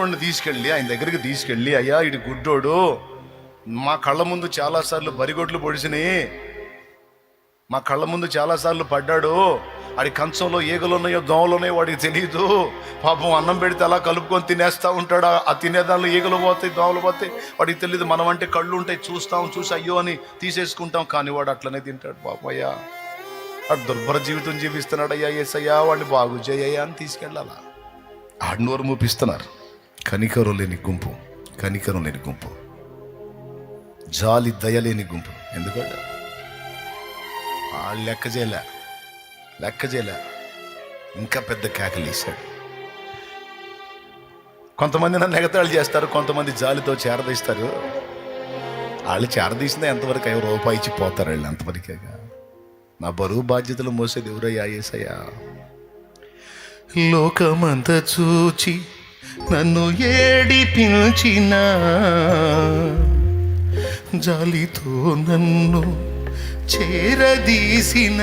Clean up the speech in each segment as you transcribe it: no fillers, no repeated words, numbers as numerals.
గుడ్డోడిని తీసుకెళ్ళి ఆయన దగ్గరికి తీసుకెళ్ళి, అయ్యా ఇటు గుడ్డోడు మా కళ్ళ ముందు చాలాసార్లు బరిగొడ్లు పొడిచినాయి, మా కళ్ళ ముందు చాలాసార్లు పడ్డాడు, వాడి కంచంలో ఈగలున్నాయో దోమలున్నాయో వాడికి తెలియదు, పాపం అన్నం పెడితే అలా కలుపుకొని తినేస్తూ ఉంటాడు, ఆ తినేదానిలో ఈగలు పోతాయి దోమలు పోతాయి, వాడికి తెలియదు. మనం అంటే కళ్ళు ఉంటాయి, చూసి అయ్యో అని తీసేసుకుంటాం, కానీ వాడు అట్లనే తింటాడు. పాపం అయ్యా వాడు దుర్భర జీవితం జీవిస్తున్నాడు, అయ్యా యేసయ్యా వాడిని బాగు చేయయ్యా అని తీసుకెళ్ళాలా. ఆడినోరు మూపిస్తున్నారు. కనికరం లేని గుంపు, కనికరం లేని గుంపు, జాలి దయలేని గుంపు. ఎందుకంటే వాళ్ళు లెక్క చేయలే, ఇంకా పెద్ద కేకలు వేశాడు. కొంతమంది నన్ను ఎగతాళి చేస్తారు, కొంతమంది జాలితో చేరదీస్తారు. వాళ్ళు చేరదీసిందే ఎంతవరకు అయ్యో రూపాయి ఇచ్చి పోతారు వాళ్ళు, అంతవరకేగా. నా బరువు బాధ్యతలు మోసేది ఎవరయ్యా? యేసయ్యా. లోకమంత చూచి నన్ను ఏడిపించిన, జాలితో నన్ను చేరదీసిన,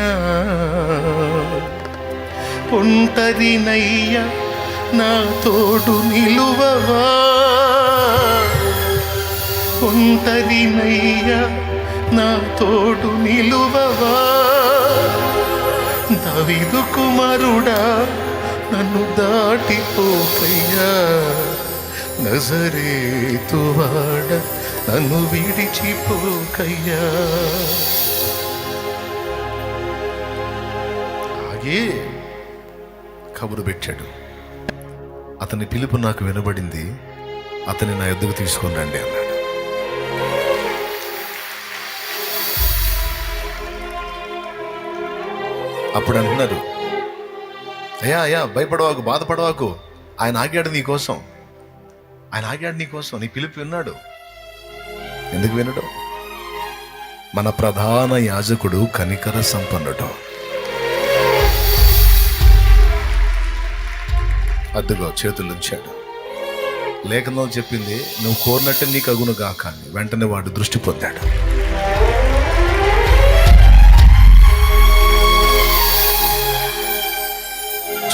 ఒంటరినయ్యా నా తోడు నిలువవా, ఒంటరినయ్యా నా తోడు నిలువవా, దావీదు కుమారుడా నన్ను దాటిపోకయ్యా, నజరేతువాడ నన్ను విడిచిపోకయ్యా. ఆగే కబురు పెట్టాడు. అతని పిలుపు నాకు వినబడింది, అతని నా ఎద్దుకు తీసుకొని రండి అన్నాడు. అప్పుడు అంటున్నారు, అయ్యా భయపడవాకు, బాధపడవాకు, ఆయన ఆగాడు నీకోసం, నీ పిలుపు విన్నాడు. ఎందుకు వినడు? మన ప్రధాన యాజకుడు కనికర సంపన్నుడు. అద్దుగో చేతులుంచాడు. లేఖనం చెప్పింది, నువ్వు కోరినట్టు నీకు అగును గాక అని. వెంటనే వాడు దృష్టి పొందాడు.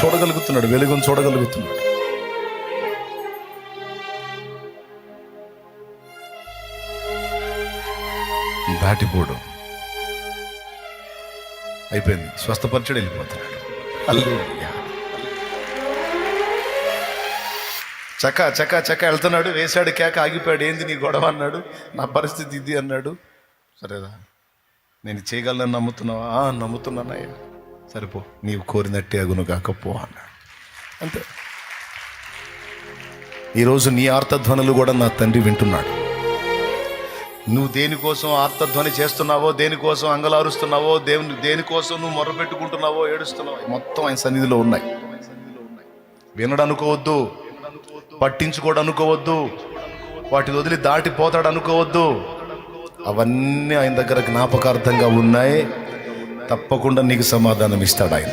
చూడగలుగుతున్నాడు, వెలుగును చూడగలుగుతున్నాడు. దాటిపోవడం అయిపోయింది, స్వస్థపరచడు, వెళ్ళిపోతున్నాడు. హల్లెలూయా. చక్క వెళ్తున్నాడు, వేశాడు కేక, ఆగిపోయాడు. ఏంది నీ గొడవ అన్నాడు. నా పరిస్థితి ఇది అన్నాడు. సరేదా నేను చేయగలను నమ్ముతున్నావా? నమ్ముతున్నానయ్యా. సరిపో, నీవు కోరినట్టే అగును కాకపో అన్నాడు. అంతే. ఈరోజు నీ ఆర్తధ్వనులు కూడా నా తండ్రి వింటున్నాడు. నువ్వు దేనికోసం ఆర్తధ్వని చేస్తున్నావో, దేనికోసం అంగలారుస్తున్నావో, దేనికోసం నువ్వు మొర్రపెట్టుకుంటున్నావో, ఏడుస్తున్నావో, మొత్తం ఆయన సన్నిధిలో ఉన్నాయి. వినడు అనుకోవద్దు, పట్టించుకోడు అనుకోవద్దు, వాటిని వదిలి దాటిపోతాడు అనుకోవద్దు. అవన్నీ ఆయన దగ్గర జ్ఞాపకార్థంగా ఉన్నాయి. తప్పకుండా నీకు సమాధానం ఇస్తాడు ఆయన.